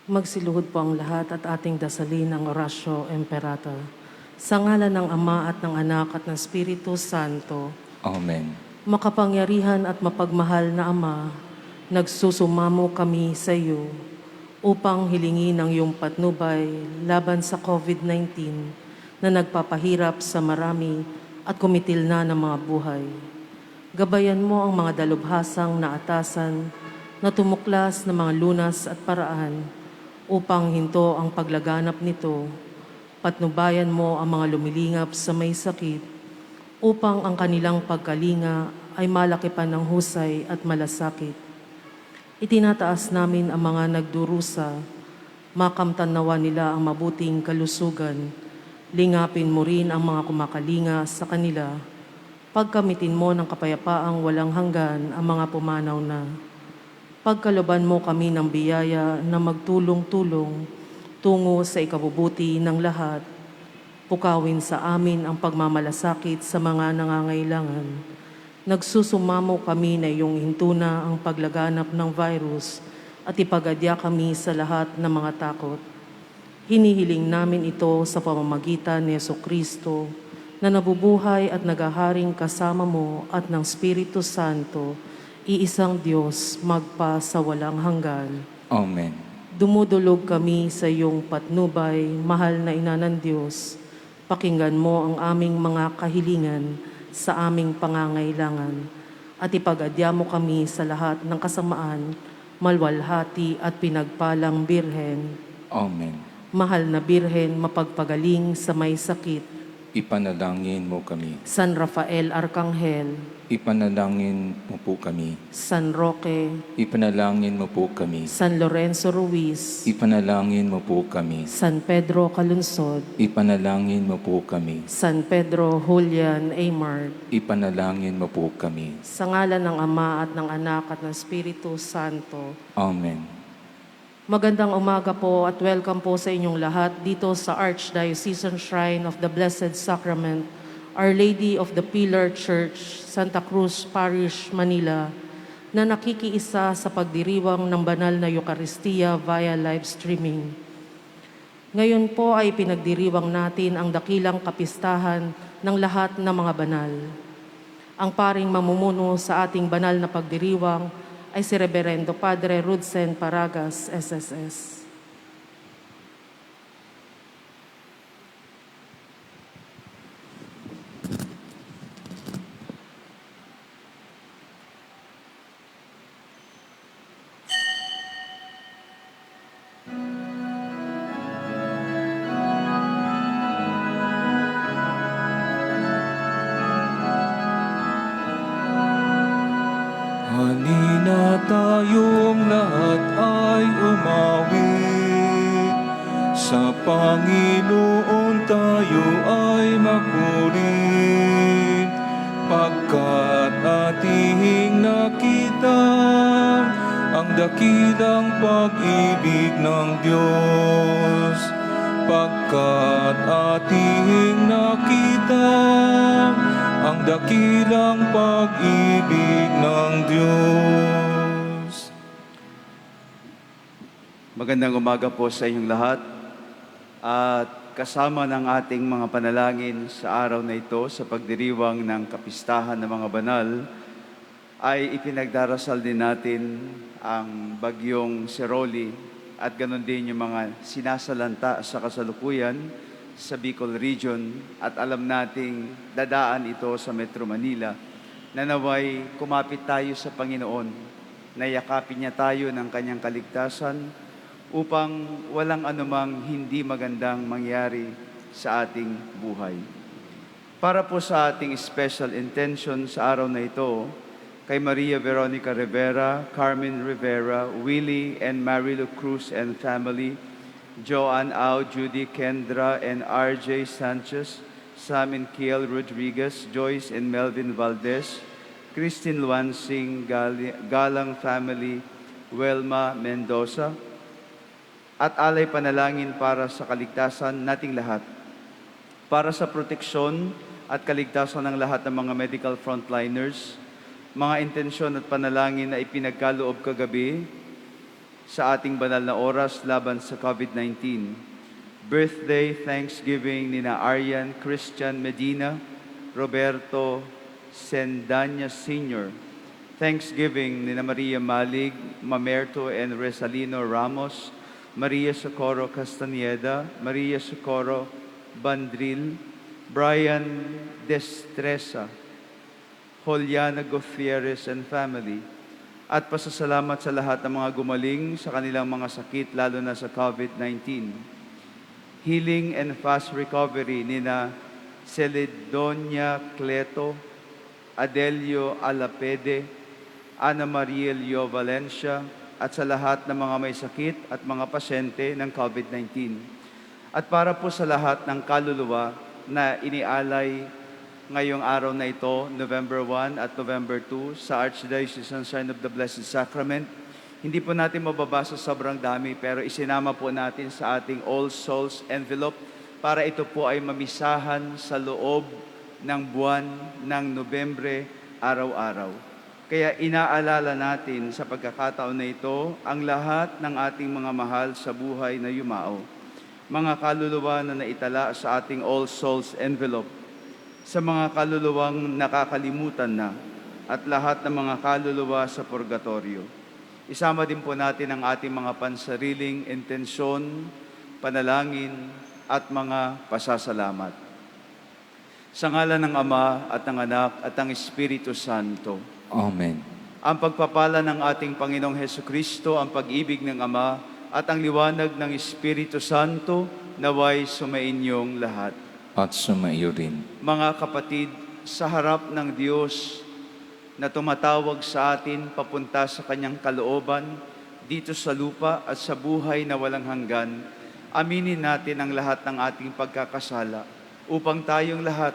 Magsiluhod po ang lahat at ating dasalin ang Orasyo Imperator. Sa ngalan ng Ama at ng Anak at ng Espiritu Santo, Amen. makapangyarihan at mapagmahal na Ama, nagsusumamo kami sa iyo upang hilingin ang iyong patnubay laban sa COVID-19 na nagpapahirap sa marami at kumitil na ng mga buhay. Gabayan mo ang mga dalubhasang na atasan na tumuklas ng mga lunas at paraan upang hinto ang paglaganap nito. Patnubayan mo ang mga lumilingap sa may sakit upang ang kanilang pagkalinga ay malaki pa ng husay at malasakit. Itinataas namin ang mga nagdurusa, makamtan nawa nila ang mabuting kalusugan. Lingapin mo rin ang mga kumakalinga sa kanila. Pagkamitin mo ng kapayapaang walang hanggan ang mga pumanaw na. Pagkaloban mo kami ng biyaya na magtulong-tulong tungo sa ikabubuti ng lahat. Pukawin sa amin ang pagmamalasakit sa mga nangangailangan. Nagsusumamo kami na iyong hintuna ang paglaganap ng virus at ipagadya kami sa lahat ng mga takot. Hinihiling namin ito sa pamamagitan ni Jesucristo na nabubuhay at nagaharing kasama mo at ng Espiritu Santo, iisang Diyos, magpa sa walang hanggan. Amen. Dumudulog kami sa iyong patnubay, mahal na Ina ng Diyos. Pakinggan mo ang aming mga kahilingan sa aming pangangailangan at ipagadya mo kami sa lahat ng kasamaan, malwalhati at pinagpalang Birhen. Amen. Mahal na Birhen, mapagpagaling sa may sakit. Ipanalangin mo kami. San Rafael Arcangel, Ipanalangin mo po kami. San Roque, Ipanalangin mo po kami. San Lorenzo Ruiz, Ipanalangin mo po kami. San Pedro Calunsod, Ipanalangin mo po kami. San Pedro Julian Aymar, Ipanalangin mo po kami. sa ngalan ng Ama at ng Anak at ng Espiritu Santo. Amen. Magandang umaga po at welcome po sa inyong lahat dito sa Archdiocesan Shrine of the Blessed Sacrament, Our Lady of the Pillar Church, Santa Cruz Parish, Manila, na nakikiisa sa pagdiriwang ng banal na Eucharistia via live streaming. Ngayon po ay pinagdiriwang natin ang dakilang kapistahan ng lahat ng mga banal. Ang paring mamumuno sa ating banal na pagdiriwang ay si Reverendo Padre Rudsen Paragas, SSS. Halina tayong lahat ay umawi, sa Panginoon tayo ay makulit, pagkat ating nakita ang dakilang pag-ibig ng Diyos. Pagkat ating nakita ang dakilang pag-ibig ng Diyos. Magandang umaga po sa inyong lahat at kasama ng ating mga panalangin sa araw na ito sa pagdiriwang ng kapistahan ng mga banal ay ipinagdarasal din natin ang bagyong Siroli at ganon din yung mga sinasalanta sa kasalukuyan sa Bicol Region at alam nating dadaan ito sa Metro Manila na naway kumapit tayo sa Panginoon na yakapin niya tayo ng kanyang kaligtasan upang walang anumang hindi magandang mangyari sa ating buhay. Para po sa ating special intention sa araw na ito, kay Maria Veronica Rivera, Carmen Rivera, Willie and Marilu Cruz and family, Joanne Au, Judy Kendra and RJ Sanchez, Sam and Kiel Rodriguez, Joyce and Melvin Valdez, Christine Luansing, Galang family, Welma Mendoza, at alay panalangin para sa kaligtasan nating lahat, para sa proteksyon at kaligtasan ng lahat ng mga medical frontliners, mga intensyon at panalangin na ipinagkaloob kagabi sa ating banal na oras laban sa COVID-19. Birthday Thanksgiving nina Arian Christian Medina, Roberto Sendanya Sr. Thanksgiving nina Maria Malig, Mamerto and Resalino Ramos, Maria Socorro Castaneda, Maria Socorro Bandril, Brian Destresa, Juliana Gutierrez and family. At pasasalamat sa lahat ng mga gumaling sa kanilang mga sakit, lalo na sa COVID-19. Healing and fast recovery nina Celedonia Cleto, Adelio Alapede, Ana Maria Leo Valencia, at sa lahat ng mga may sakit at mga pasyente ng COVID-19. At para po sa lahat ng kaluluwa na inialay ngayong araw na ito, November 1 at November 2, sa Archdiocesan Shrine of the Blessed Sacrament, hindi po natin mababasa sobrang dami, pero isinama po natin sa ating All Souls envelope para ito po ay mamisahan sa loob ng buwan ng Nobyembre araw-araw. Kaya inaalala natin sa pagkakataon na ito ang lahat ng ating mga mahal sa buhay na yumao. Mga kaluluwa na naitala sa ating All Souls envelope, sa mga kaluluwang nakakalimutan na, at lahat ng mga kaluluwa sa purgatorio. Isama din po natin ang ating mga pansariling intensyon, panalangin, at mga pasasalamat. Sa ngalan ng Ama at ng Anak at ng Espiritu Santo. Amen. Ang pagpapala ng ating Panginoong Hesukristo, ang pag-ibig ng Ama, at ang liwanag ng Espiritu Santo naway sumainyong lahat. At sumaiyo rin. Mga kapatid, sa harap ng Diyos na tumatawag sa atin papunta sa Kanyang kalooban dito sa lupa at sa buhay na walang hanggan, aminin natin ang lahat ng ating pagkakasala upang tayong lahat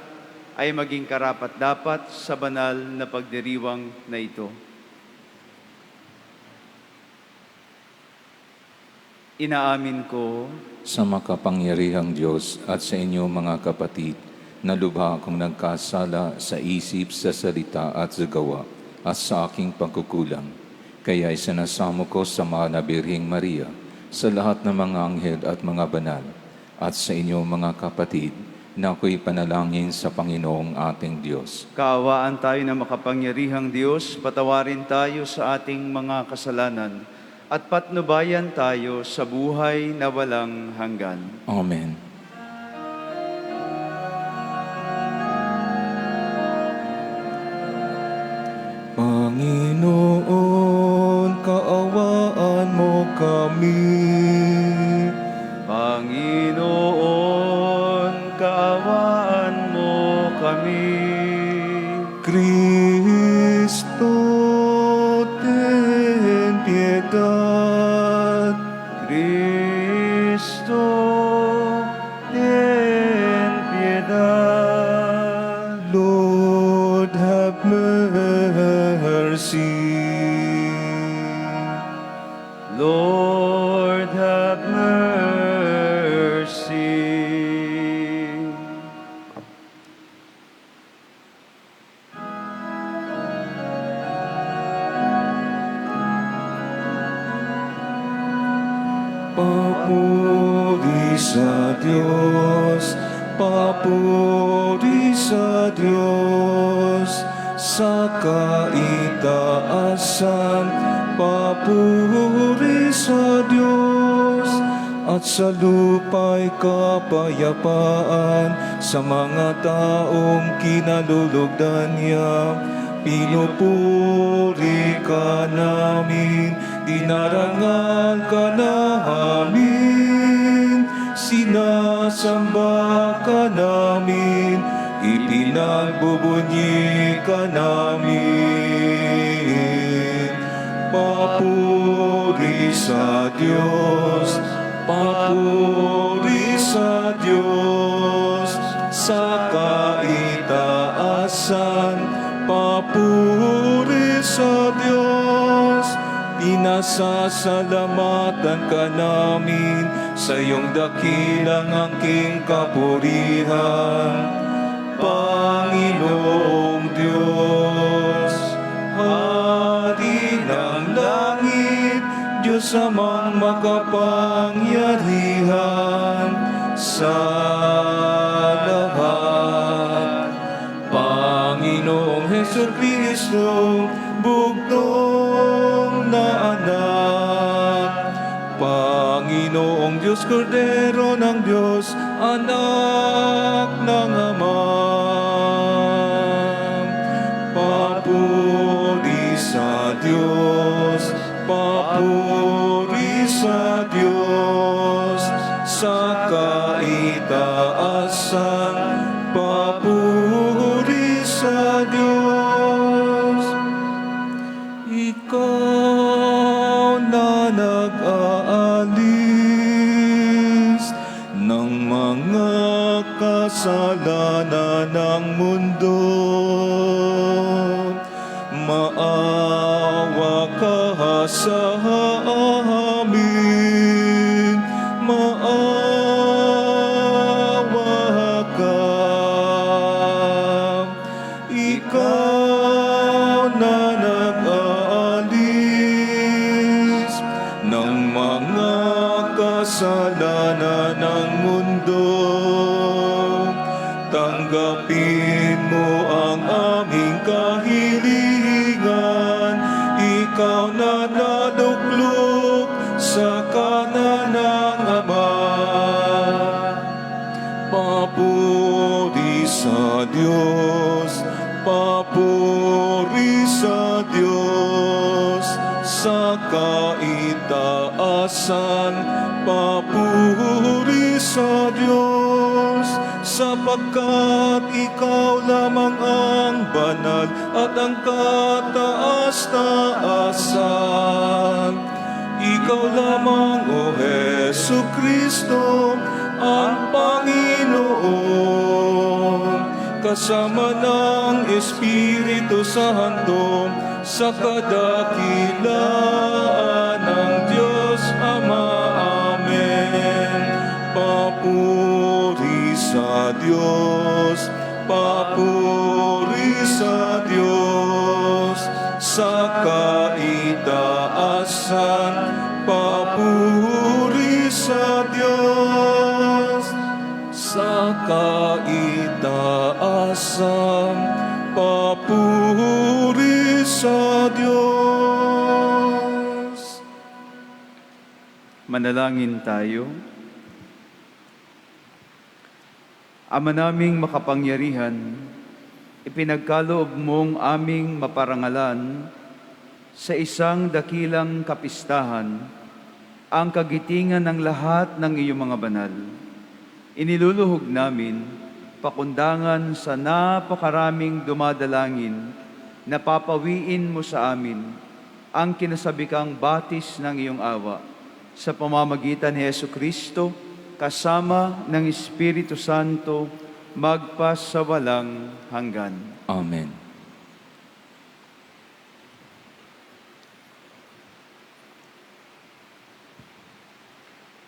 ay maging karapat-dapat sa banal na pagdiriwang na ito. Inaamin ko Sa makapangyarihang Diyos at sa inyo mga kapatid, na lubha akong nagkasala sa isip, sa salita at sa gawa at sa aking pagkukulang. Kaya isinasamo ko sa mahal na Birheng Maria, sa lahat ng mga anghel at mga banal, at sa inyo mga kapatid, na ako'y panalangin sa Panginoong ating Diyos. kaawaan tayo na makapangyarihang Diyos, patawarin tayo sa ating mga kasalanan, at patnubayan tayo sa buhay na walang hanggan. Amen. Panginoon, kaawaan mo kami. Panginoon, kaawaan mo kami. Cristo, ten piedad. Cristo, ten piedad. Lord, have mercy. Lord, have mercy. Papuri sa Diyos, papuri sa Diyos, sa kaitaasan, papuri sa Diyos, at sa lupa'y kapayapaan sa mga taong kinalulugdan niya. Pinupuri ka namin, dinarangal ka namin, sinasamba ka namin, ipinagbubunyi ka namin. Papuri sa Diyos, papuri sa Diyos, sa kaitaasan, papuri sa Diyos. Pinasasalamatan ka namin sa iyong dakilang angking kapurihan. Panginoong Diyos, Hari ng langit, Diyos Diyos amang makapangyarihan sa lahat. Panginoong Hesus Kristo, bugtong na anak. Panginoong Diyos, Kordero ng Diyos, anak ng Ama. Papuri sa Diyos, papuri sa Diyos, sa kaitaasan, papuri sa Diyos. Ikaw na nag-aalis ng mga kasalanan ng mundo, maawa ka sa amin, maawa ka. Ikaw na nag-aalis ng mga kasalanan ng mundo, tanggapin mo ang aming kahilingan. Ikaw na naduklok sa kanan ng Ama. Papuri sa Diyos, papuri sa Diyos, sa kaitaasan, papuri sa Diyos, sapagkat ikaw lamang ang banal at ang kataas-taasan. Ikaw lamang, O Hesu Kristo, ang Panginoon, kasama ng Espiritu Santo, sa kadakilaan ng Diyos Ama. Amen. Papuri sa Diyos, papuri sa Diyos, sa kaitaasan, papuri sa Diyos, sa kaitaasan, papuri sa Diyos. Manalangin tayo. Ama naming makapangyarihan, ipinagkaloob mong aming maparangalan sa isang dakilang kapistahan ang kagitingan ng lahat ng iyong mga banal. Iniluluhog namin pakundangan sa napakaraming dumadalangin na papawiin mo sa amin ang kinasabikang batis ng iyong awa sa pamamagitan ni Hesu Kristo kasama ng Espiritu Santo magpasawalang hanggan. Amen.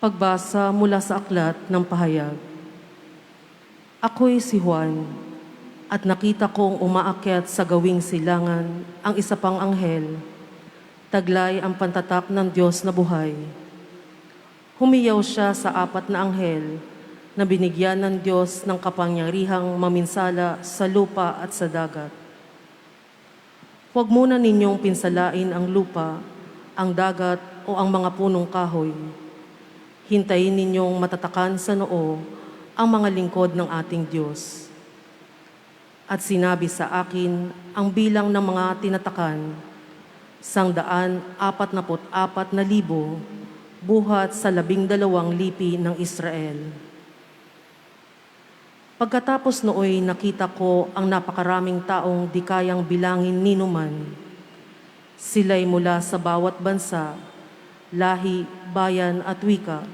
Pagbasa mula sa aklat ng pahayag. Ako'y si Juan, at nakita kong umaakyat sa gawing silangan ang isa pang anghel, taglay ang pantatak ng Diyos na buhay. Humiyaw siya sa apat na anghel na binigyan ng Diyos ng kapangyarihang maminsala sa lupa at sa dagat. Huwag muna ninyong pinsalain ang lupa, ang dagat o ang mga punong kahoy. Hintayin ninyong matatakan sa noo ang mga lingkod ng ating Diyos. At sinabi sa akin ang bilang ng mga tinatakan, 144,000 buhat sa 12 lipi ng Israel. Pagkatapos nooy nakita ko ang napakaraming taong di kayang bilangin ninuman. Sila'y mula sa bawat bansa, lahi, bayan at wika.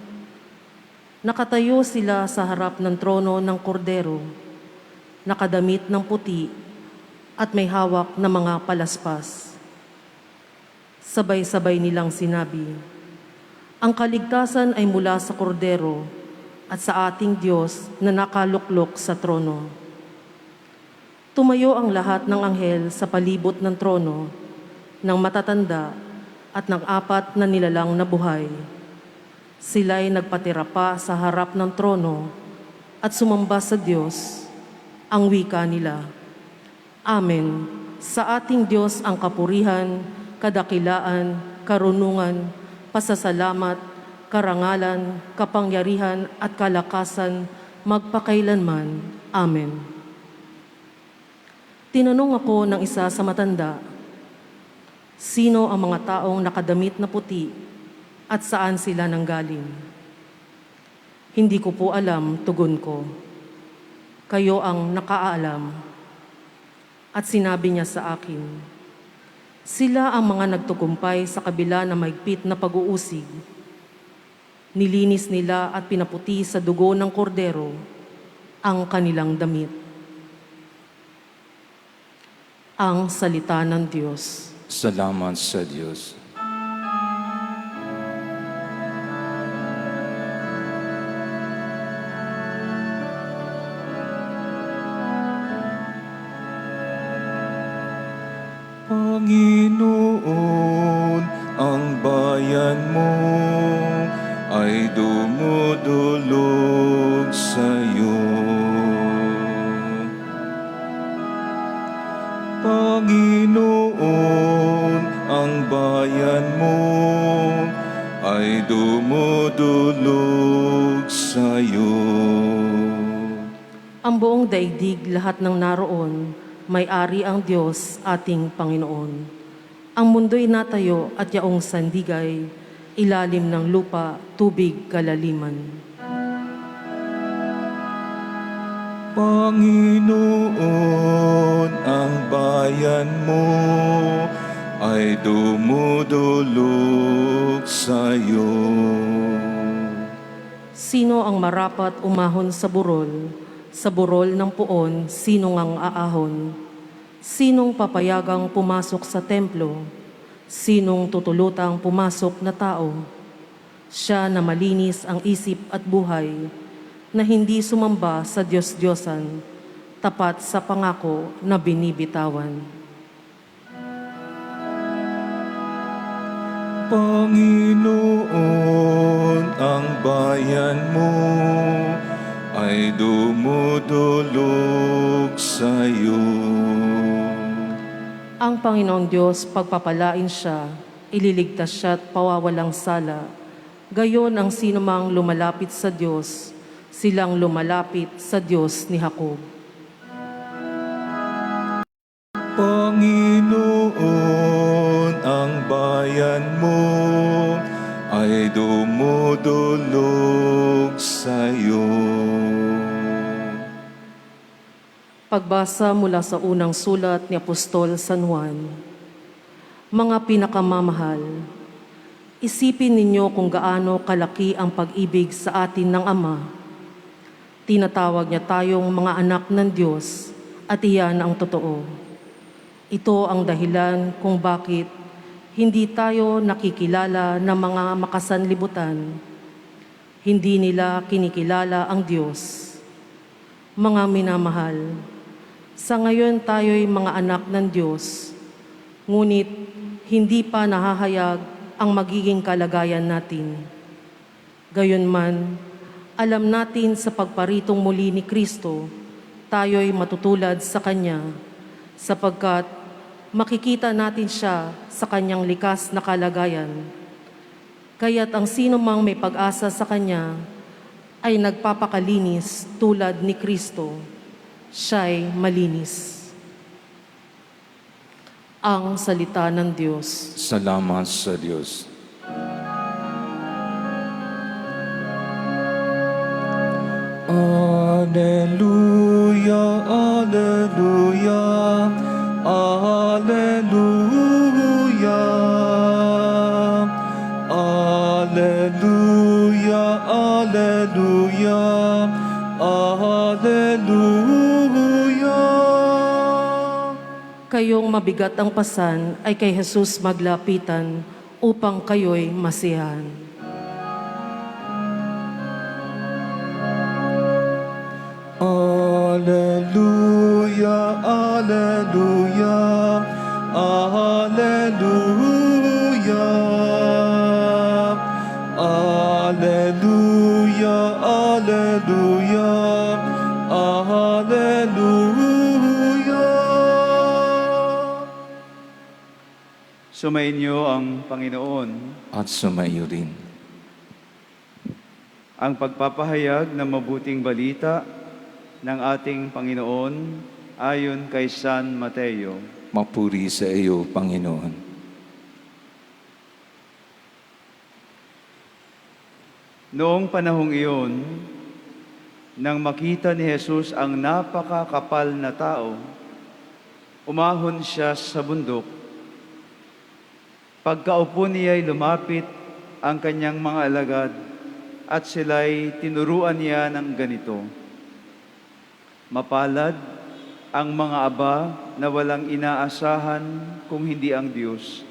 Nakatayo sila sa harap ng trono ng Kordero, nakadamit ng puti at may hawak na mga palaspas. Sabay-sabay nilang sinabi, ang kaligtasan ay mula sa Kordero at sa ating Diyos na nakaluklok sa trono. Tumayo ang lahat ng anghel sa palibot ng trono, ng matatanda at ng 4 na nilalang na buhay. Sila'y nagpatira pa sa harap ng trono at sumamba sa Diyos. Ang wika nila, Amen. Sa ating Diyos ang kapurihan, kadakilaan, karunungan, pasasalamat, karangalan, kapangyarihan at kalakasan magpakailanman. Amen. Tinanong ako ng isa sa matanda, sino ang mga taong nakadamit na puti at saan sila nanggaling? Hindi ko po alam, tugon ko. Kayo ang nakaalam. At sinabi niya sa akin, sila ang mga nagtukumpay sa kabila ng mahigpit na pag-uusig. Nilinis nila at pinaputi sa dugo ng kordero ang kanilang damit. Ang salita ng Diyos. Salamat sa Diyos. Panginoon, ang bayan mo ay dumudulog sa iyo. Panginoon, ang bayan mo ay dumudulog sa iyo. Ang buong daigdig, lahat ng naroon, may-ari ang Diyos, ating Panginoon. Ang mundo'y natayo at yaong sandigay, ilalim ng lupa, tubig kalaliman. Panginoon, ang bayan mo ay dumudulog sa iyo. Sino ang marapat umahon sa burol ng puon, sino ngang aahon? Sinong papayagang pumasok sa templo? Sinong tutulutang pumasok na tao? Siya na malinis ang isip at buhay, na hindi sumamba sa Diyos-Diyosan, tapat sa pangako na binibitawan. Panginoon, ang bayan mo ay dumudulog sa iyo. Ang Panginoong Diyos, pagpapalain siya, ililigtas siya at pawawalang sala. Gayon ang sinumang lumalapit sa Diyos, silang lumalapit sa Diyos ni Jacob. Panginoon, ang bayan mo ay dumudulog sa iyo. Pagbasa mula sa unang sulat ni Apostol San Juan. Mga pinakamamahal, isipin ninyo kung gaano kalaki ang pag-ibig sa atin ng Ama. Tinatawag niya tayong mga anak ng Diyos at iyan ang totoo. Ito ang dahilan kung bakit hindi tayo nakikilala ng mga makasanlibutan. Hindi nila kinikilala ang Diyos. Mga minamahal, sa ngayon tayo'y mga anak ng Diyos, ngunit hindi pa nahahayag ang magiging kalagayan natin. Gayunman, alam natin sa pagparitong muli ni Kristo, tayo'y matutulad sa Kanya, sapagkat makikita natin siya sa Kanyang likas na kalagayan. Kaya't ang sino mang may pag-asa sa Kanya ay nagpapakalinis tulad ni Kristo. Siya'y malinis. Ang salita ng Diyos. Salamat sa Diyos. Alleluia, alleluia, alleluia, alleluia, alleluia, alleluia. Kayong mabigat ang pasan ay kay Jesus maglapitan upang kayo'y masiyahan. Alleluia, alleluia, alleluia. Alleluia, Alleluia, Alleluia. Sumainyo ang Panginoon. At sumaiyo rin. Ang pagpapahayag ng mabuting balita ng ating Panginoon ayon kay San Mateo. Mapuri sa iyo, Panginoon. Noong panahong iyon, nang makita ni Jesus ang napakakapal na tao, umahon siya sa bundok. Pagkaupo niya'y lumapit ang kanyang mga alagad at sila'y tinuruan niya ng ganito. Mapalad ang mga aba na walang inaasahan kung hindi ang Diyos,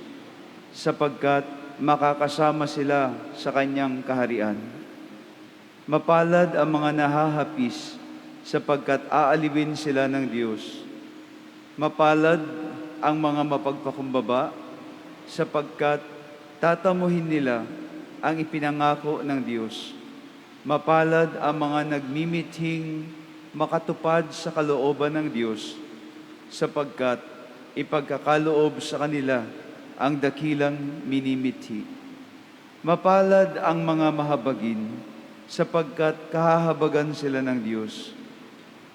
sapagkat makakasama sila sa kanyang kaharian. Mapalad ang mga nahahapis, sapagkat aalibin sila ng Diyos. Mapalad ang mga mapagpakumbaba, sapagkat tatamuhin nila ang ipinangako ng Diyos. Mapalad ang mga nagmimithing makatupad sa kalooban ng Diyos, sapagkat ipagkakaloob sa kanila ang dakilang minimithi. Mapalad ang mga mahabagin, sapagkat kahahabagan sila ng Diyos.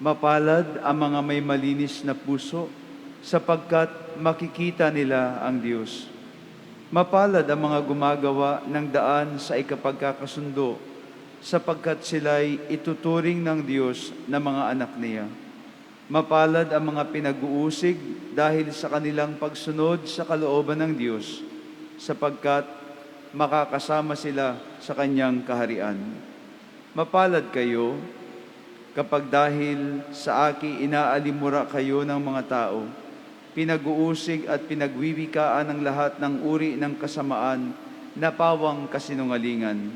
Mapalad ang mga may malinis na puso, sapagkat makikita nila ang Diyos. Mapalad ang mga gumagawa ng daan sa ikapagkakasundo, sapagkat sila'y ituturing ng Diyos na mga anak niya. Mapalad ang mga pinag-uusig dahil sa kanilang pagsunod sa kalooban ng Diyos, sapagkat makakasama sila sa kanyang kaharian. Mapalad kayo kapag dahil sa aki inaalimura kayo ng mga tao, pinag-uusig at pinagwiwikaan ng lahat ng uri ng kasamaan na pawang kasinungalingan.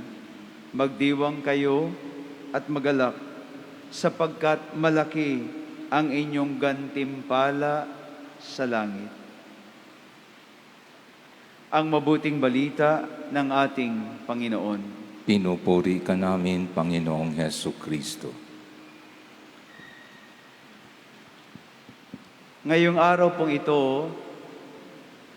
Magdiwang kayo at magalak, sapagkat malaki ang inyong gantimpala sa langit. Ang mabuting balita ng ating Panginoon. Pinupuri ka namin, Panginoong Heso Kristo. Ngayong araw pong ito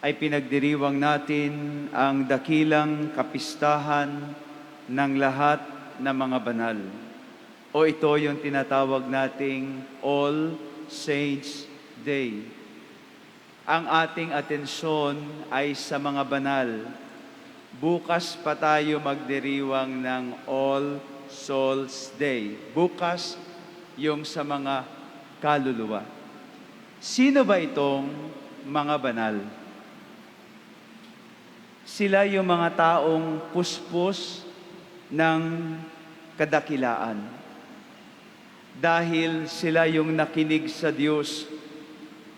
ay pinagdiriwang natin ang dakilang kapistahan ng lahat ng mga banal. O ito yung tinatawag nating All Saints Day. Ang ating atensyon ay sa mga banal. Bukas pa tayo magdiriwang ng All Souls Day. Bukas yung sa mga kaluluwa. Sino ba itong mga banal? Sila yung mga taong puspos ng kadakilaan. Dahil sila yung nakinig sa Diyos,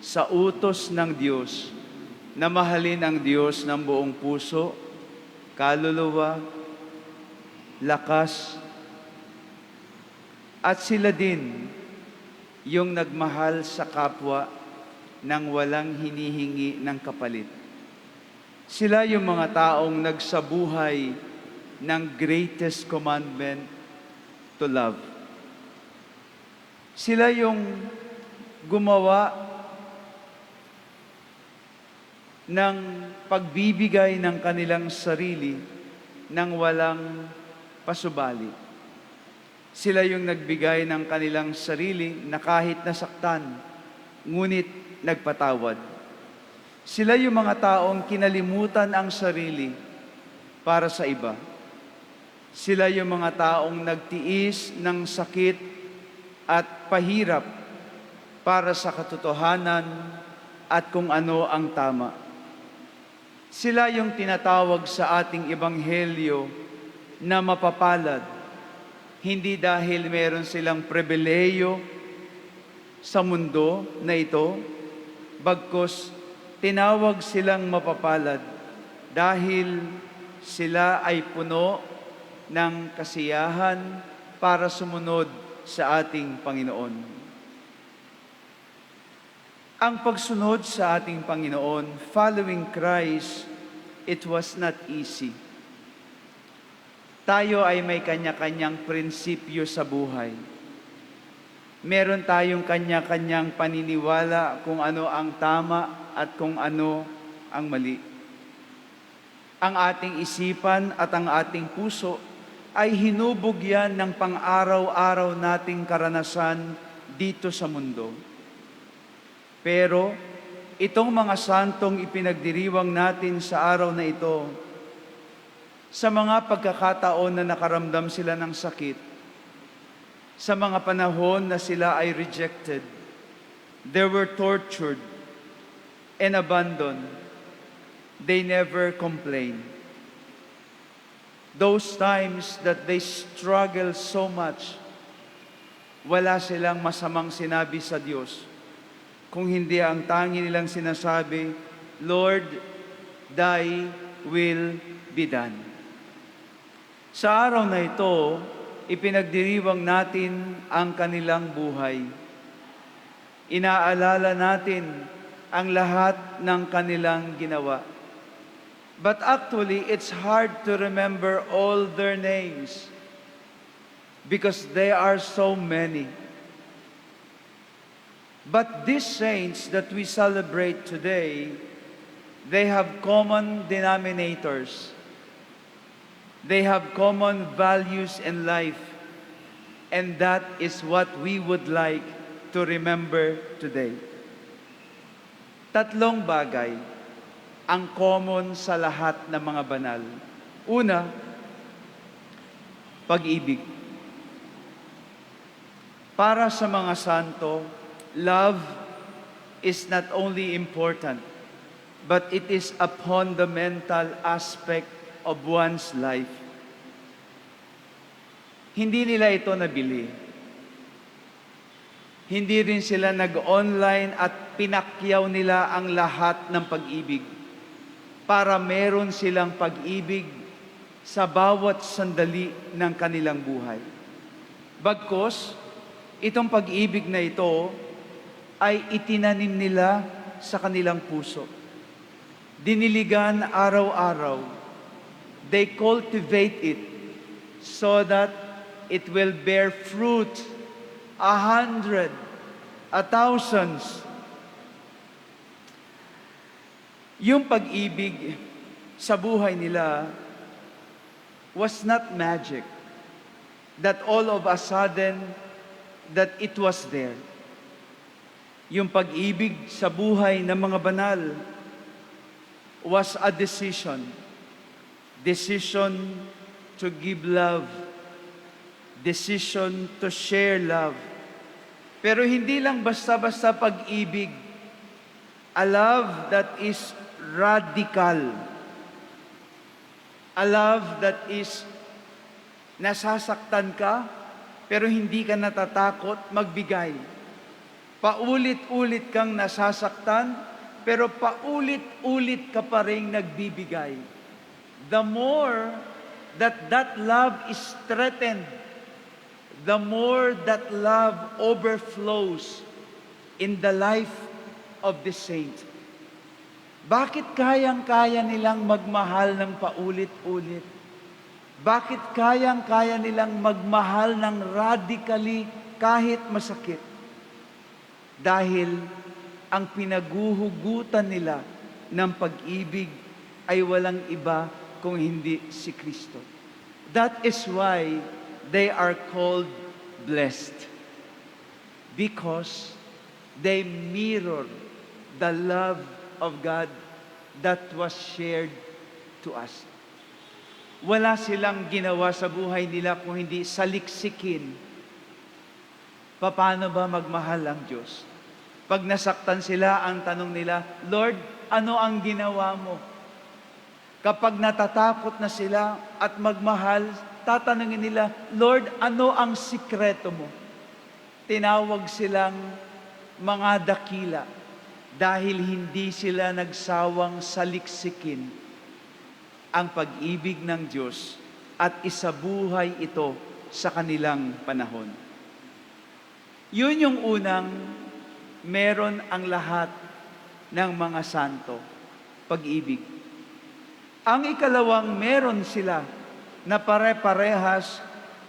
sa utos ng Diyos, na mahalin ang Diyos ng buong puso, kaluluwa, lakas, at sila din yung nagmahal sa kapwa nang walang hinihingi ng kapalit. Sila yung mga taong nagsabuhay ng greatest commandment to love. Sila yung gumawa ng pagbibigay ng kanilang sarili nang walang pasubali. Sila yung nagbigay ng kanilang sarili na kahit nasaktan, ngunit nagpatawad. Sila yung mga taong kinalimutan ang sarili para sa iba. Sila yung mga taong nagtiis ng sakit at pahirap para sa katotohanan at kung ano ang tama. Sila yung tinatawag sa ating ebanghelyo na mapapalad, hindi dahil meron silang pribileyo sa mundo na ito, bagkus tinawag silang mapapalad dahil sila ay puno ng kasiyahan para sumunod sa ating Panginoon. Ang pagsunod sa ating Panginoon, following Christ, it was not easy. Tayo ay may kanya-kanyang prinsipyo sa buhay. Meron tayong kanya-kanyang paniniwala kung ano ang tama at kung ano ang mali. Ang ating isipan at ang ating puso ay hinubog yan ng pang-araw-araw nating karanasan dito sa mundo. Pero itong mga santong ipinagdiriwang natin sa araw na ito, sa mga pagkakataon na nakaramdam sila ng sakit, sa mga panahon na sila ay rejected, they were tortured and abandoned, they never complained. Those times that they struggle so much, wala silang masamang sinabi sa Diyos. Kung hindi ang tangi nilang sinasabi, Lord, thy will be done. Sa araw na ito, ipinagdiriwang natin ang kanilang buhay. Inaalala natin ang lahat ng kanilang ginawa. But actually, it's hard to remember all their names because they are so many. But these saints that we celebrate today, they have common denominators. They have common values in life. And that is what we would like to remember today. Tatlong bagay ang common sa lahat ng mga banal. Una, pag-ibig. Para sa mga santo, love is not only important, but it is a fundamental aspect of one's life. Hindi nila ito nabili. Hindi rin sila nag-online at pinakyaw nila ang lahat ng pag-ibig para meron silang pag-ibig sa bawat sandali ng kanilang buhay. Bagkus, itong pag-ibig na ito ay itinanim nila sa kanilang puso. Diniligan araw-araw. They cultivate it so that it will bear fruit 100, 1,000. Yung pag-ibig sa buhay nila was not magic, that all of a sudden that it was there. Yung pag-ibig sa buhay ng mga banal was a decision. Decision to give love. Decision to share love. Pero hindi lang basta-basta pag-ibig. A love that is radical. A love that is nasasaktan ka, pero hindi ka natatakot magbigay. Paulit-ulit kang nasasaktan, pero paulit-ulit ka pa rin nagbibigay. The more that that love is strengthened, the more that love overflows in the life of the saint. Bakit kayang-kaya nilang magmahal ng paulit-ulit? Bakit kayang-kaya nilang magmahal ng radically kahit masakit? Dahil ang pinaguhugutan nila ng pag-ibig ay walang iba kung hindi si Kristo. That is why they are called blessed. Because they mirror the love of God that was shared to us. Wala silang ginawa sa buhay nila kung hindi saliksikin. Paano ba magmahal ang Diyos? Pag nasaktan sila, ang tanong nila, Lord, ano ang ginawa mo? Kapag natatakot na sila at magmahal, tatanungin nila, Lord, ano ang sikreto mo? Tinawag silang mga dakila dahil hindi sila nagsawang saliksikin ang pag-ibig ng Diyos at isabuhay ito sa kanilang panahon. Yun yung unang meron ang lahat ng mga santo, pag-ibig. Ang ikalawang meron sila na pare-parehas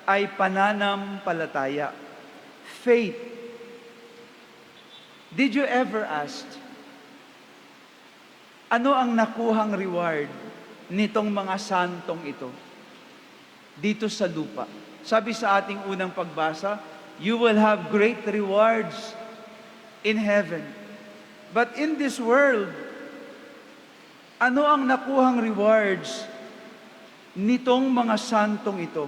ay pananampalataya. Faith. Did you ever ask, ano ang nakuhang reward nitong mga santong ito dito sa lupa? Sabi sa ating unang pagbasa, you will have great rewards in heaven. But in this world, ano ang nakuhang rewards nitong mga santong ito?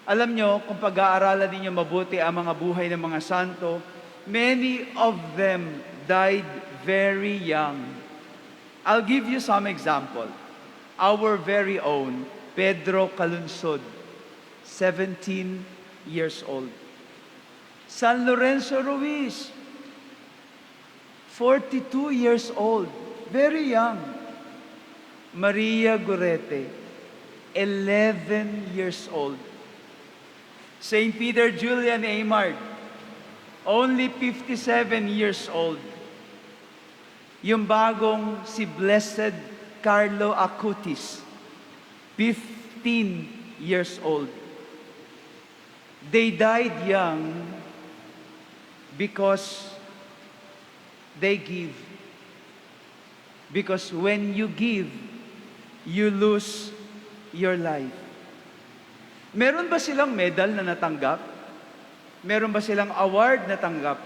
Alam nyo, kung pag-aaralan ninyo mabuti ang mga buhay ng mga santo, many of them died very young. I'll give you some example. Our very own Pedro Calunsod, 17 years old. San Lorenzo Ruiz, 42 years old, very young. Maria Gorete, 11 years old. St. Peter Julian Aymard, only 57 years old. Yung bagong si Blessed Carlo Acutis, 15 years old. They died young because they give. Because when you give, you lose your life. Meron ba silang medal na natanggap? Meron ba silang award na tanggap?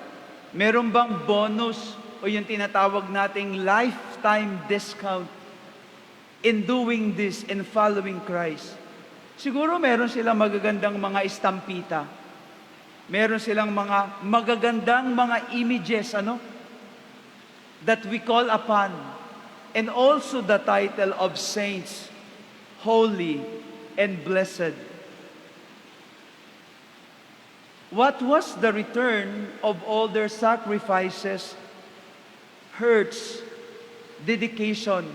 Meron bang bonus o yung tinatawag nating lifetime discount in doing this and following Christ? Siguro meron silang magagandang mga estampita. Meron silang mga magagandang mga images, that we call upon. And also the title of saints, holy and blessed. What was the return of all their sacrifices, hurts, dedication,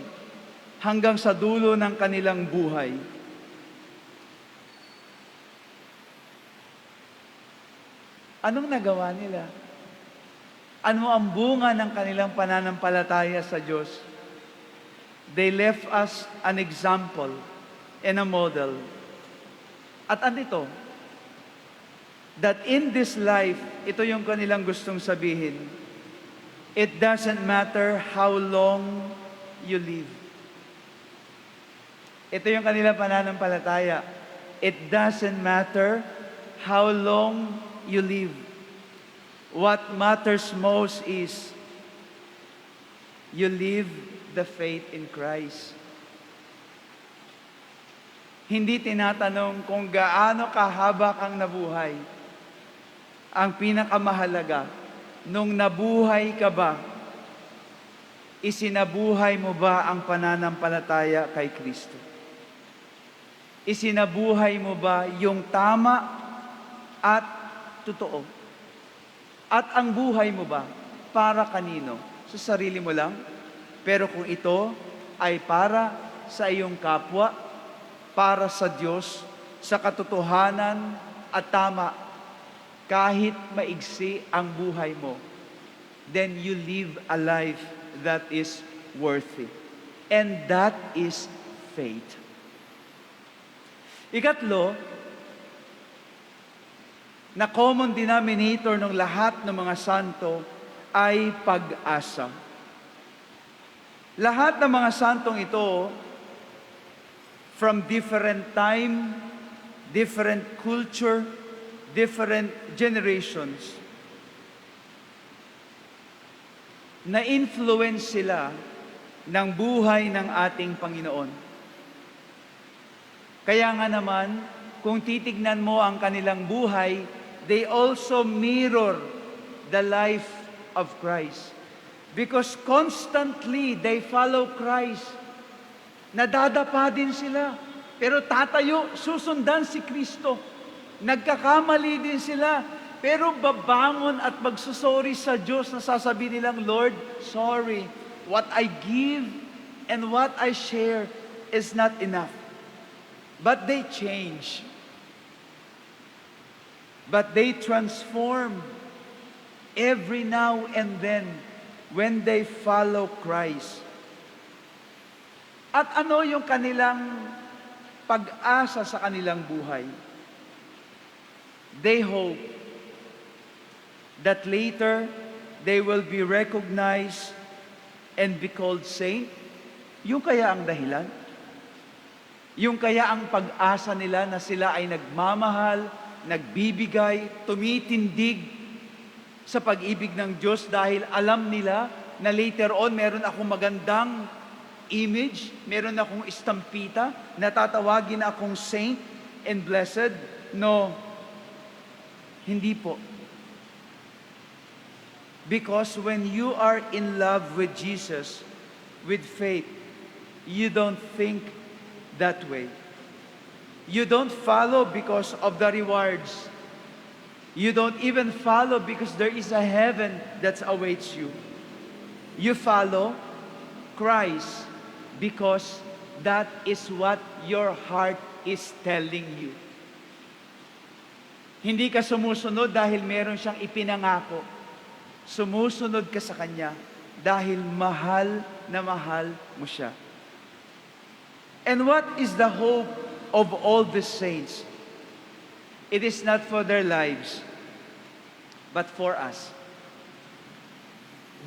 hanggang sa dulo ng kanilang buhay? Anong nagawa nila? Ano ang bunga ng kanilang pananampalataya sa Diyos? They left us an example and a model. At ano ito? That in this life, ito yung kanilang gustong sabihin, it doesn't matter how long you live. Ito yung kanilang pananampalataya. It doesn't matter how long you live. What matters most is you live the faith in Christ. Hindi tinatanong kung gaano kahaba kang nabuhay. Ang pinakamahalaga, nung nabuhay ka ba, isinabuhay mo ba ang pananampalataya kay Kristo? Isinabuhay mo ba yung tama at totoo? At ang buhay mo ba para kanino? Sa sarili mo lang? Pero kung ito ay para sa iyong kapwa, para sa Diyos, sa katotohanan at tama, kahit maigsi ang buhay mo, then you live a life that is worthy. And that is faith. Ikatlo, na common denominator ng lahat ng mga santo ay pag-asa. Lahat ng mga santong ito, from different time, different culture, different generations, na-influence sila ng buhay ng ating Panginoon. Kaya nga naman, kung titignan mo ang kanilang buhay, they also mirror the life of Christ. Because constantly they follow Christ. Nadadapa din sila, pero tatayo, susundan si Kristo. Nagkakamali din sila, pero babangon at magsusori sa Diyos na sasabihin nilang, Lord, sorry, what I give and what I share is not enough. But they change. But they transform every now and then when they follow Christ. At ano yung kanilang pag-asa sa kanilang buhay. They hope that later they will be recognized and be called saint. Yung kaya ang dahilan? Yung kaya ang pag-asa nila na sila ay nagmamahal, nagbibigay, tumitindig sa pag-ibig ng Diyos dahil alam nila na later on meron akong magandang image, meron akong estampita, natatawagin akong saint and blessed? No, hindi po. Because when you are in love with Jesus, with faith, you don't think that way. You don't follow because of the rewards. You don't even follow because there is a heaven that awaits you. You follow Christ because that is what your heart is telling you. Hindi ka sumusunod dahil meron siyang ipinangako. Sumusunod ka sa Kanya dahil mahal na mahal mo siya. And what is the hope of all the saints? It is not for their lives, but for us.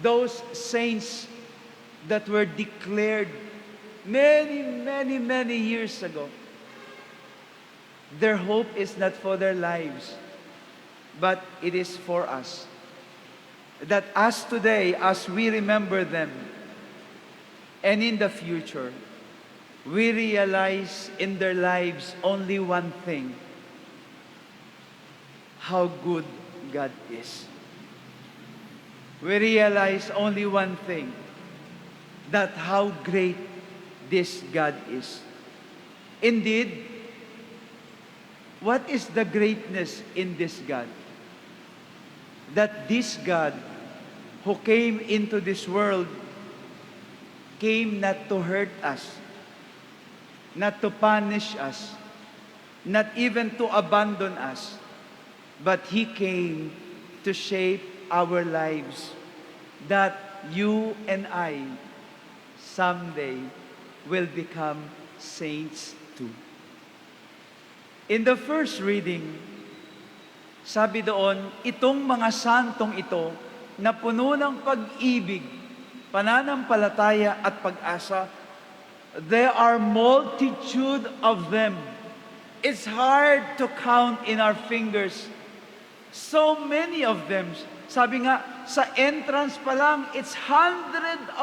Those saints that were declared many years ago, their hope is not for their lives, but it is for us. That as today, as we remember them, and in the future, we realize in their lives only one thing: how good God is. We realize only one thing, that how great this God is. Indeed, what is the greatness in this God? That this God who came into this world came not to hurt us, not to punish us, not even to abandon us, but He came to shape our lives, that you and I someday will become saints too. In the first reading, sabi doon, itong mga santong ito na puno ng pag-ibig, pananampalataya at pag-asa, there are multitude of them. It's hard to count in our fingers. So many of them. Sabi nga, sa entrance pa lang, it's 100,000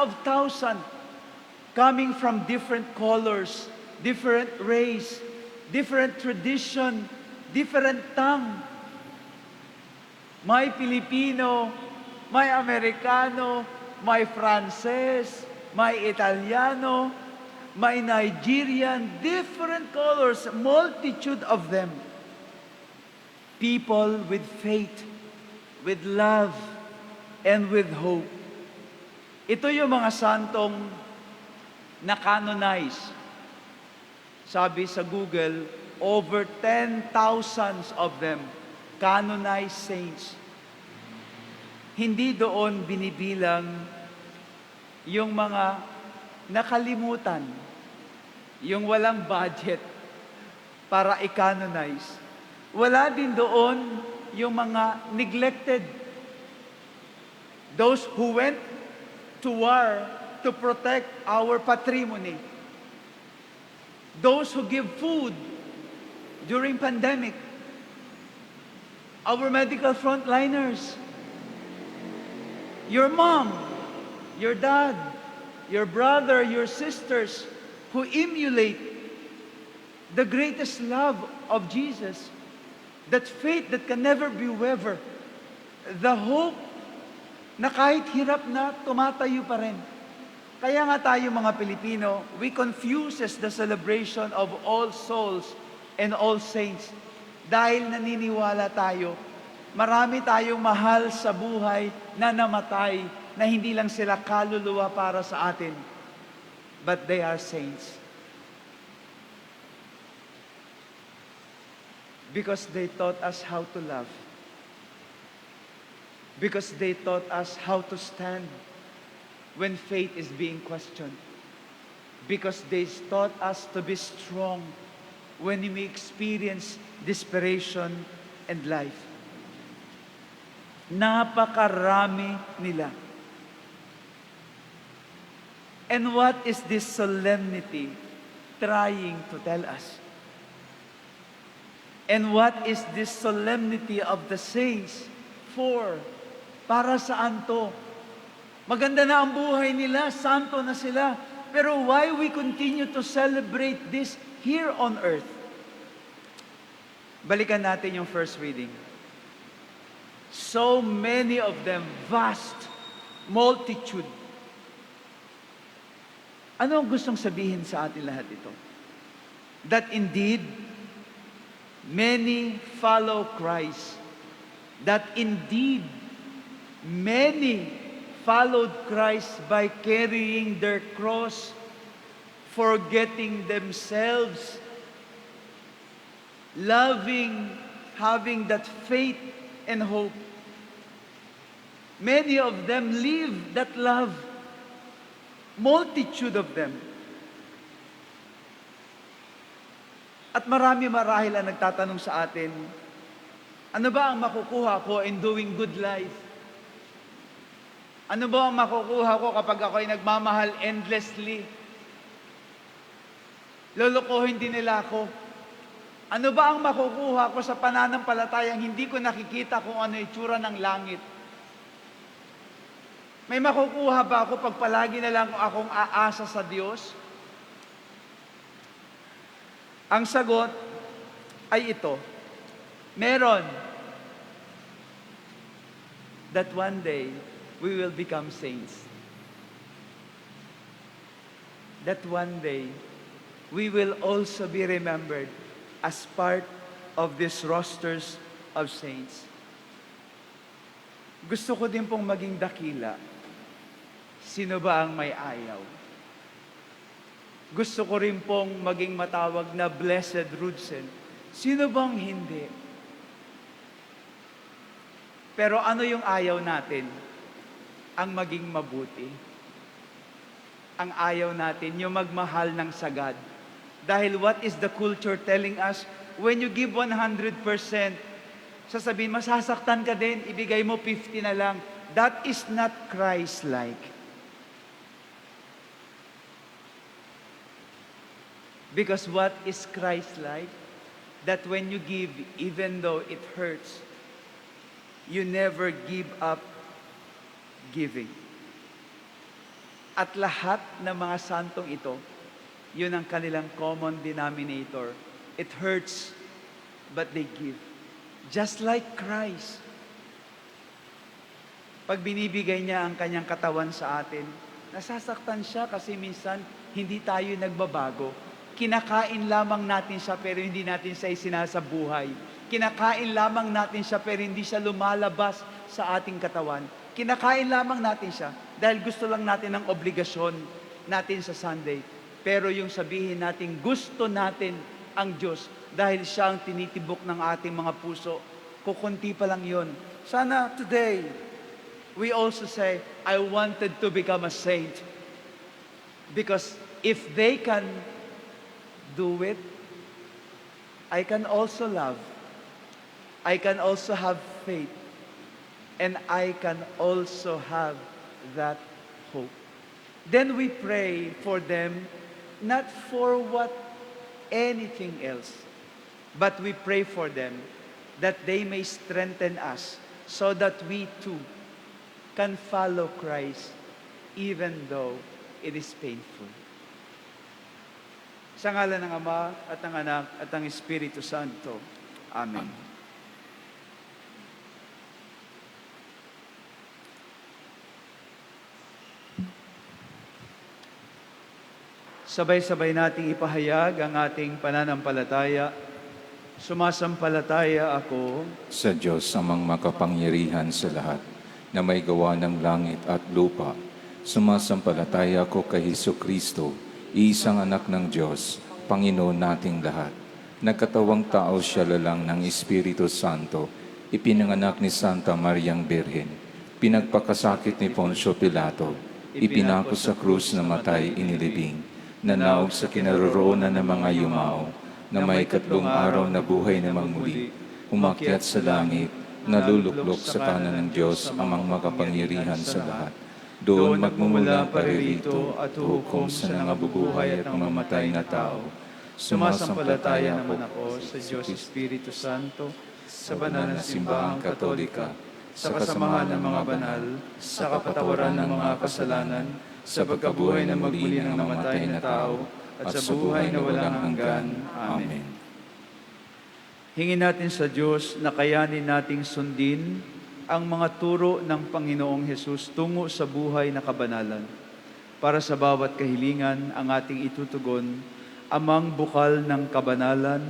coming from different colors, different race, different tradition, different tongue. May Pilipino, may Amerikano, may Frances, may Italiano, may Nigerian, different colors, multitude of them. People with faith, with love, and with hope. Ito yung mga santong na-canonize. Sabi sa Google, over 10,000 of them, canonized saints. Hindi doon binibilang yung mga nakalimutan, yung walang budget para i-canonize. Wala din doon yung mga neglected. Those who went to war to protect our patrimony. Those who give food during pandemic. Our medical frontliners. Your mom, your dad, your brother, your sisters who emulate the greatest love of Jesus. That faith that can never be waver. The hope na kahit hirap na, tumatayo pa rin. Kaya nga tayo mga Pilipino, we confuses the celebration of All Souls and All Saints. Dahil naniniwala tayo, marami tayong mahal sa buhay na namatay, na hindi lang sila kaluluwa para sa atin, but they are saints. Because they taught us how to love. Because they taught us how to stand when faith is being questioned. Because they taught us to be strong when we experience desperation and life. Napakarami nila. And what is this solemnity trying to tell us? And what is this solemnity of the saints for? Para saan to? Maganda na ang buhay nila, santo na sila. Pero why we continue to celebrate this here on earth? Balikan natin yung first reading. So many of them, vast multitude. Ano ang gustong sabihin sa atin lahat ito? That indeed, many follow Christ. That indeed, many followed Christ by carrying their cross, forgetting themselves, loving, having that faith and hope. Many of them live that love. Multitude of them. At marami marahil ang nagtatanong sa atin, ano ba ang makukuha ko in doing good life? Ano ba ang makukuha ko kapag ako ay nagmamahal endlessly? Lolokohin din nila ako. Ano ba ang makukuha ko sa pananampalatayang hindi ko nakikita kung ano itsura ng langit? May makukuha ba ako pag palagi na lang akong aasa sa Diyos? Ang sagot ay ito. Meron. That one day, we will become saints. That one day, we will also be remembered as part of these rosters of saints. Gusto ko din pong maging dakila. Sino ba ang may ayaw? Gusto ko rin pong maging matawag na Blessed Rudsen. Sino bang hindi? Pero ano yung ayaw natin? Ang maging mabuti. Ang ayaw natin, yung magmahal ng sagad. Dahil what is the culture telling us? When you give 100%, sasabihin, masasaktan ka din, ibigay mo 50 na lang. That is not Christ-like. Because what is Christ-like? That when you give, even though it hurts, you never give up giving. At lahat ng mga santong ito, yun ang kanilang common denominator. It hurts, but they give. Just like Christ. Pag binibigay niya ang kanyang katawan sa atin, nasasaktan siya kasi minsan hindi tayo nagbabago. Kinakain lamang natin siya pero hindi natin siya isinasabuhay. Kinakain lamang natin siya pero hindi siya lumalabas sa ating katawan. Kinakain lamang natin siya dahil gusto lang natin ng obligasyon natin sa Sunday. Pero yung sabihin natin, gusto natin ang Diyos dahil siya ang tinitibok ng ating mga puso. Kukunti pa lang yun. Sana today, we also say, I wanted to become a saint. Because if they can do it, I can also love. I can also have faith. And I can also have that hope. Then we pray for them, not for what anything else, but we pray for them that they may strengthen us so that we too can follow Christ even though it is painful. Sa ngalan ng Ama at ng Anak at ng Espiritu Santo. Amen. Sabay-sabay nating ipahayag ang ating pananampalataya. Sumasampalataya ako Sa Diyos amang makapangyarihan sa lahat, na may gawa ng langit at lupa. Sumasampalataya ako kay Hesukristo, isang anak ng Diyos, Panginoon nating lahat. Nagkatawang tao siya lalang ng Espiritu Santo, ipinanganak ni Santa Mariang Birhen, pinagpakasakit ni Poncio Pilato, ipinako sa krus na matay inilibing, nanaog sa kinaroroonan ng mga yumao, na may ikatlong araw na buhay na magmuli, umakyat sa langit, naluluklok sa kanan ng Diyos amang makapangyarihan sa lahat. Doon magmumula ang paririto at hukom sa nangabubuhay at mamamatay na tao. Sumasampalataya naman ako sa Diyos Espiritu Santo, sa banal na simbahang katolika, sa kasamahan ng mga banal, sa kapatawaran ng mga kasalanan, sa pagkabuhay na magmuli ng namatay na tao, at sa buhay na walang hanggan. Amen. Hingin natin sa Diyos na kayanin nating sundin ang mga turo ng Panginoong Hesus tungo sa buhay na kabanalan. Para sa bawat kahilingan ang ating itutugon, Amang bukal ng kabanalan,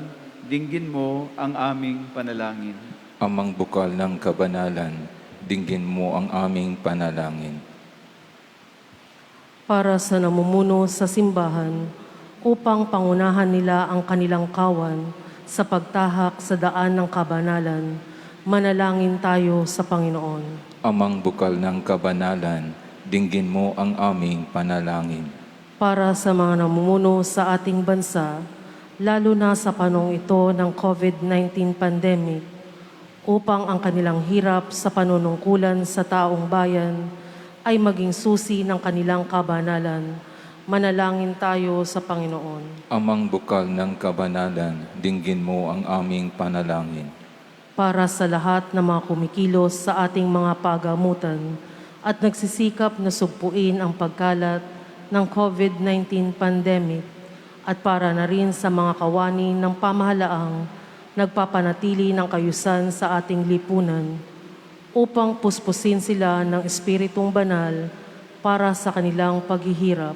dinggin mo ang aming panalangin. Amang bukal ng kabanalan, dinggin mo ang aming panalangin. Para sa namumuno sa simbahan, upang pangunahan nila ang kanilang kawan sa pagtahak sa daan ng kabanalan, manalangin tayo sa Panginoon. Amang bukal ng kabanalan, dinggin mo ang aming panalangin. Para sa mga namumuno sa ating bansa, lalo na sa panahong ito ng COVID-19 pandemic, upang ang kanilang hirap sa panunungkulan sa taong bayan ay maging susi ng kanilang kabanalan, manalangin tayo sa Panginoon. Amang bukal ng kabanalan, dinggin mo ang aming panalangin. Para sa lahat ng mga kumikilos sa ating mga pagamutan at nagsisikap na sugpuin ang pagkalat ng COVID-19 pandemic, at para na rin sa mga kawani ng pamahalaang nagpapanatili ng kayusan sa ating lipunan, upang puspusin sila ng Espiritong Banal para sa kanilang paghihirap,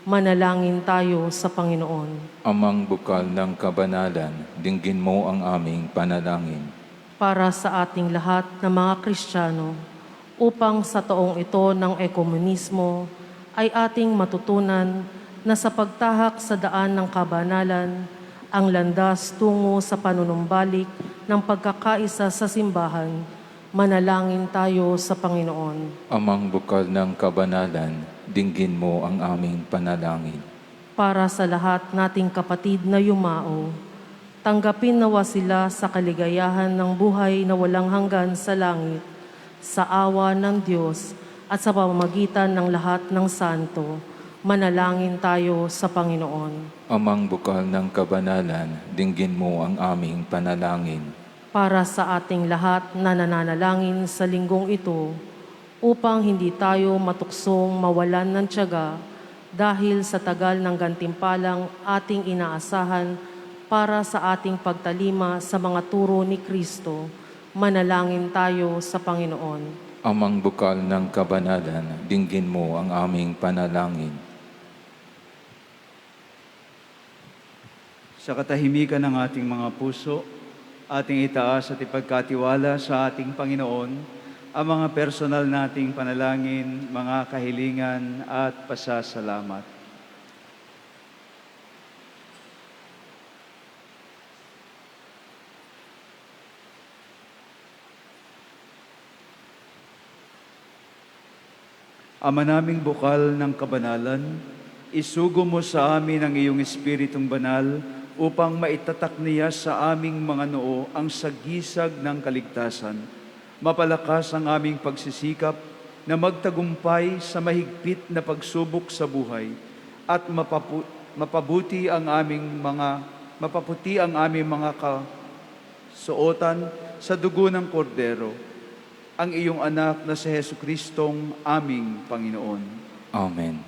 manalangin tayo sa Panginoon. Amang bukal ng kabanalan, dinggin mo ang aming panalangin. Para sa ating lahat na mga Kristiyano, upang sa taong ito ng ekumenismo ay ating matutunan na sa pagtahak sa daan ng kabanalan, ang landas tungo sa panunumbalik ng pagkakaisa sa simbahan, manalangin tayo sa Panginoon. Amang bukal ng kabanalan, dinggin mo ang aming panalangin. Para sa lahat nating kapatid na yumao, tanggapin nawa sila sa kaligayahan ng buhay na walang hanggan sa langit, sa awa ng Diyos at sa pamamagitan ng lahat ng santo, manalangin tayo sa Panginoon. Amang bukal ng kabanalan, dinggin mo ang aming panalangin. Para sa ating lahat na nananalangin sa linggong ito, upang hindi tayo matuksong mawalan ng tiyaga dahil sa tagal ng gantimpalang ating inaasahan para sa ating pagtalima sa mga turo ni Kristo, manalangin tayo sa Panginoon. Amang bukal ng kabanalan, dinggin mo ang aming panalangin. Sa katahimikan ng ating mga puso, ating itaas at ipagkatiwala sa ating Panginoon ang mga personal nating panalangin, mga kahilingan at pasasalamat. Ama naming bukal ng kabanalan, isugo mo sa amin ang iyong Espiritong Banal upang maitatak niya sa aming mga noo ang sagisag ng kaligtasan. Mapalakas ang aming pagsisikap na magtagumpay sa mahigpit na pagsubok sa buhay at mapaputi ang aming mga kasuotan sa dugo ng kordero, ang iyong anak na si Jesucristong aming Panginoon. Amen.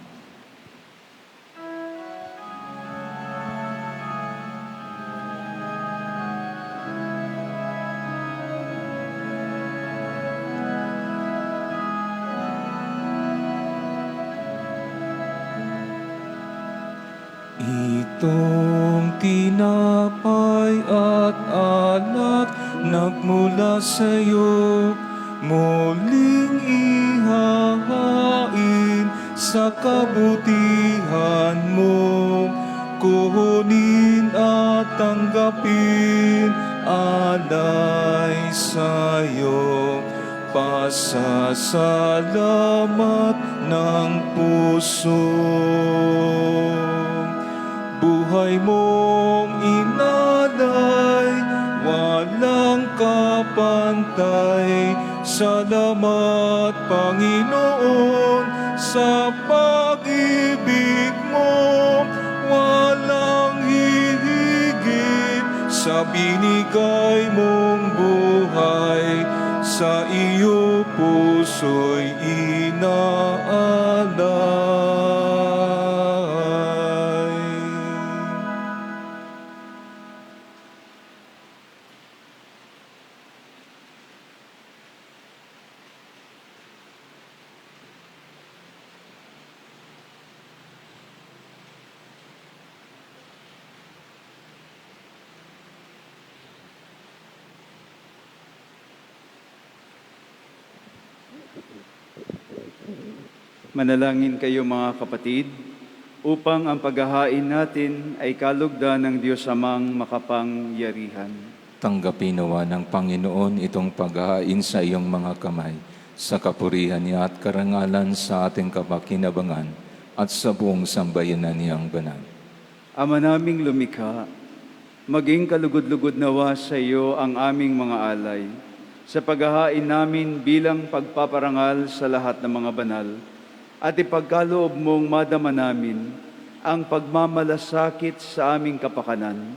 Itong tinapay at alak nagmula sa iyo, muling ihahain sa kabutihan mo. Kunin at tanggapin alay sa iyo, pasasalamat ng puso. Buhay mong ina walang kapantay. Salamat, Panginoon, sa pag-ibig mo. Walang hihigit sa binigay mong buhay. Sa iyo puso'y inaalay. Manalangin kayo mga kapatid, upang ang paghahain natin ay kalugdan ng Diyos Amang makapangyarihan. Tanggapin nawa ng Panginoon itong paghahain sa iyong mga kamay, sa kapurihan niya at karangalan sa ating kapakinabangan at sa buong sambayanan niyang banal. Ama naming lumikha, maging kalugod-lugod nawa sa iyo ang aming mga alay, sa paghahain namin bilang pagpaparangal sa lahat ng mga banal, at ipagkaloob mong madama namin ang pagmamalasakit sa aming kapakanan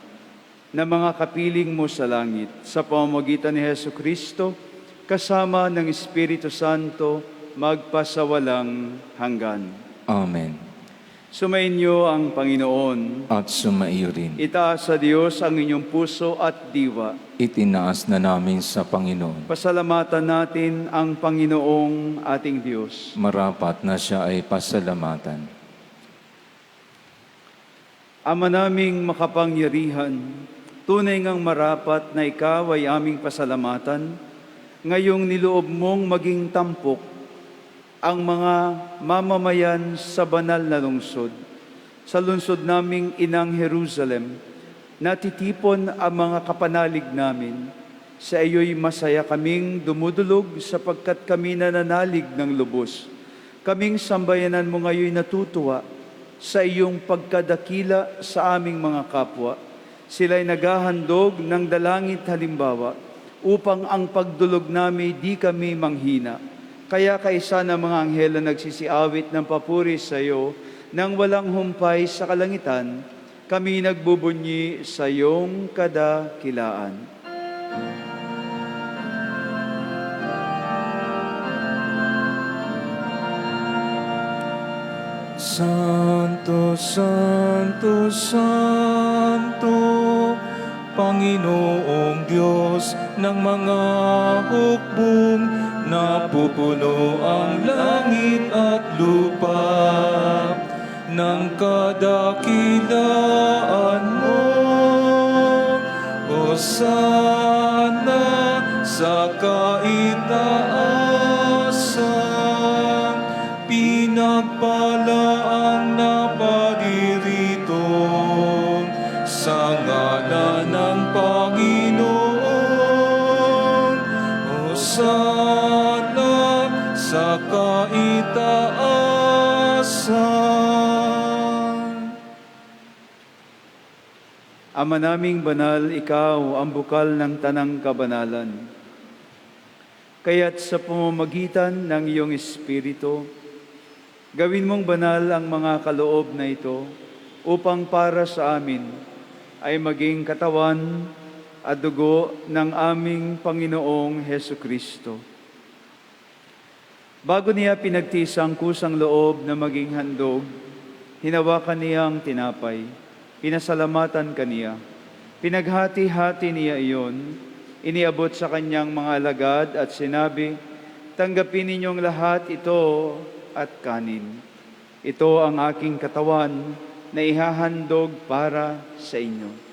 na mga kapiling mo sa langit sa pamamagitan ni Jesucristo kasama ng Espiritu Santo magpasawalang hanggan. Amen. Sumainyo ang Panginoon. At sumaiyo rin. Itaas sa Diyos ang inyong puso at diwa. Itinaas na namin sa Panginoon. Pasalamatan natin ang Panginoong ating Diyos. Marapat na siya ay pasalamatan. Ama naming makapangyarihan, tunay ngang marapat na ikaw ay aming pasalamatan, ngayong niloob mong maging tampok ang mga mamamayan sa banal na lungsod. Sa lungsod naming Inang Jerusalem, natitipon ang mga kapanalig namin. Sa iyo'y masaya kaming dumudulog sapagkat kami nananalig ng lubos. Kaming sambayanan mo ngayon natutuwa sa iyong pagkadakila sa aming mga kapwa. Sila'y naghahandog ng dalangit halimbawa upang ang pagdulog namin di kami manghina. Kaya kaisa ng mga anghel na nagsisiawit ng papuri sa iyo nang walang humpay sa kalangitan, kami nagbubunyi sa iyong kadakilaan. Santo, Santo, Santo, Panginoong Diyos ng mga hukbong, napupuno ang langit at lupa ng kadakilaan mo. Hosana sa kaitaasan, pinagpala ang naparirito sa ngalan ng Panginoon. Hosana sa kaitaasan. Ama naming banal, ikaw ang bukal ng tanang kabanalan. Kaya't sa pamamagitan ng iyong Espiritu, gawin mong banal ang mga kaloob na ito upang para sa amin ay maging katawan at dugo ng aming Panginoong Hesukristo. Bago niya pinagtiis ang kusang loob na maging handog, hinawakan niya ang tinapay, pinasalamatan kaniya, pinaghati-hati niya iyon, iniabot sa kanyang mga alagad at sinabi, "Tanggapin ninyong lahat ito at kanin. Ito ang aking katawan na ihahandog para sa inyo."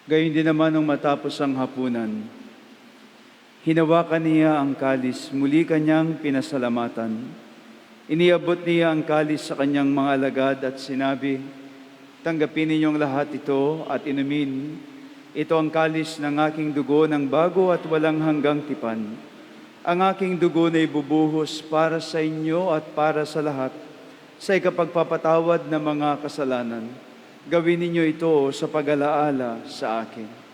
Gayon din naman nung matapos ang hapunan, hinawakan niya ang kalis, muli kanyang pinasalamatan. Iniabot niya ang kalis sa kanyang mga alagad at sinabi, Tanggapin ninyong lahat ito at inumin. Ito ang kalis ng aking dugo ng bago at walang hanggang tipan. Ang aking dugo na ibubuhos para sa inyo at para sa lahat, sa ikapagpapatawad ng mga kasalanan. Gawin ninyo ito sa pag-alaala sa akin.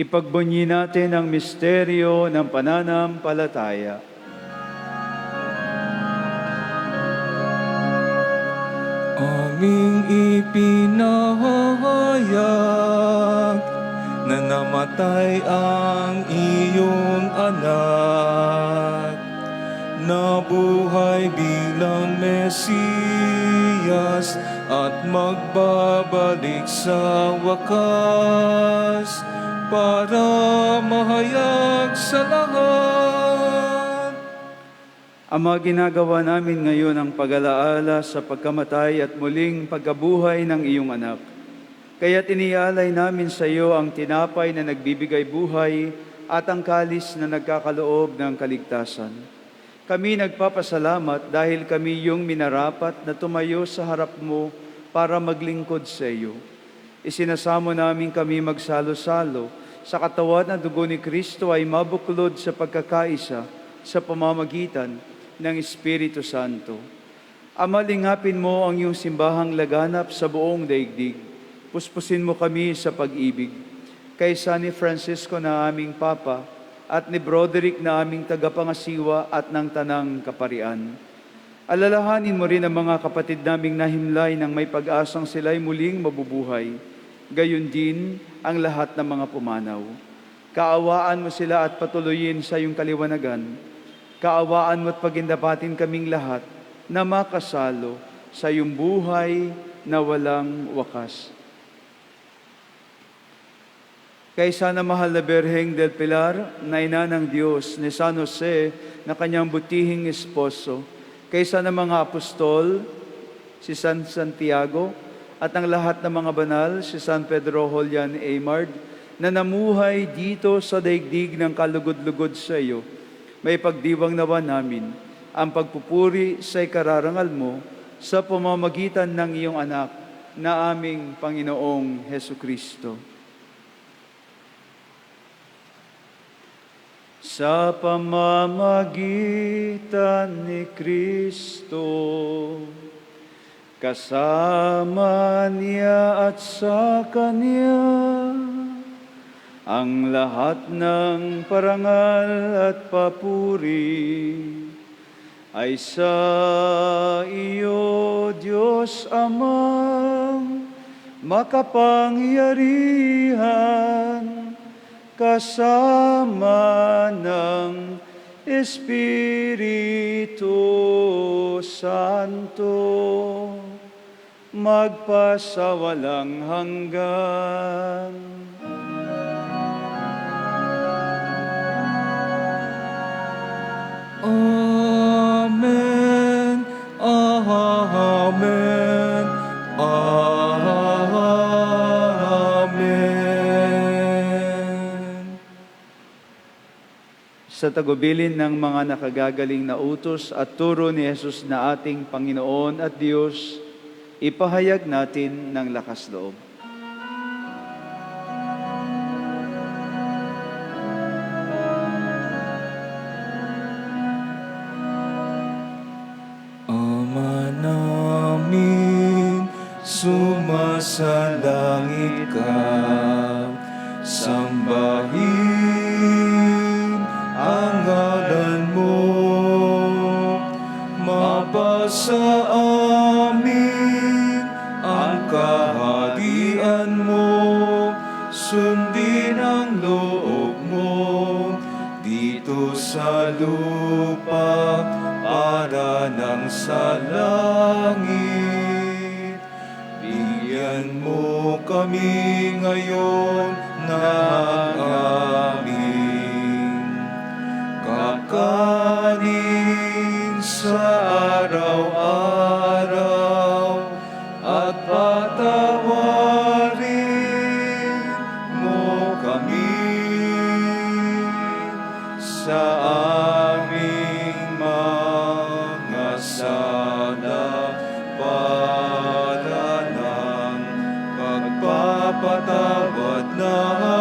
Ipagbunyi natin ang misteryo ng pananampalataya. Aming ipinahayag na namatay ang iyong anak, nabuhay bilang Mesiyas at magbabalik sa wakas para mahayag sa lahat. Ama, ginagawa namin ngayon ang pag-alaala sa pagkamatay at muling pagkabuhay ng iyong anak. Kaya't inialay namin sa iyo ang tinapay na nagbibigay buhay at ang kalis na nagkakaloob ng kaligtasan. Kami nagpapasalamat dahil kami yung minarapat na tumayo sa harap mo para maglingkod sa iyo. Isinasamo namin kami magsalo-salo sa katawan na dugo ni Kristo ay mabuklod sa pagkakaisa sa pamamagitan ng Espiritu Santo. Ama, lingapin mo ang iyong simbahang laganap sa buong daigdig. Puspusin mo kami sa pag-ibig. Kay San Francisco na aming Papa at ni Broderick na aming tagapangasiwa at ng Tanang Kaparian. Alalahanin mo rin ang mga kapatid naming nahimlay ng may pag-asang sila'y muling mabubuhay. Gayon din ang lahat ng mga pumanaw. Kaawaan mo sila at patuloyin sa iyong kaliwanagan. Kaawaan mo at pagindapatin kaming lahat na makasalo sa iyong buhay na walang wakas. Kay sana mahal na Berheng del Pilar, na ina ng Diyos, ni San Jose, na kanyang butihing esposo, kay sana mga apostol, si San Santiago, at ang lahat ng mga banal, si San Pedro Julian Aymard, na namuhay dito sa daigdig ng kalugod-lugod sa iyo, may pagdiwang nawa namin ang pagpupuri sa ikararangal mo sa pamamagitan ng iyong anak na aming Panginoong Hesukristo. Sa pamamagitan ni Kristo, kasama niya at sa Kanya, ang lahat ng parangal at papuri ay sa iyo, Diyos Amang makapangyarihan, kasama ng Espiritu Santo, magpasawalang hanggan. Amen, amen, amen. Sa tagubilin ng mga nakagagaling na utos at turo ni Jesus na ating Panginoon at Diyos, ipahayag natin ng lakas loob. Ama namin, sumasalangit ka, sambahin ang ngalan mo, mapasa amin ang kaharian mo, sundin ang loob mo dito sa lupa para nang sa langit. Bigyan mo kami ngayon ng aming kakanin sa araw-araw, at patawarin sa aming mga sala para ng pagpapatawad na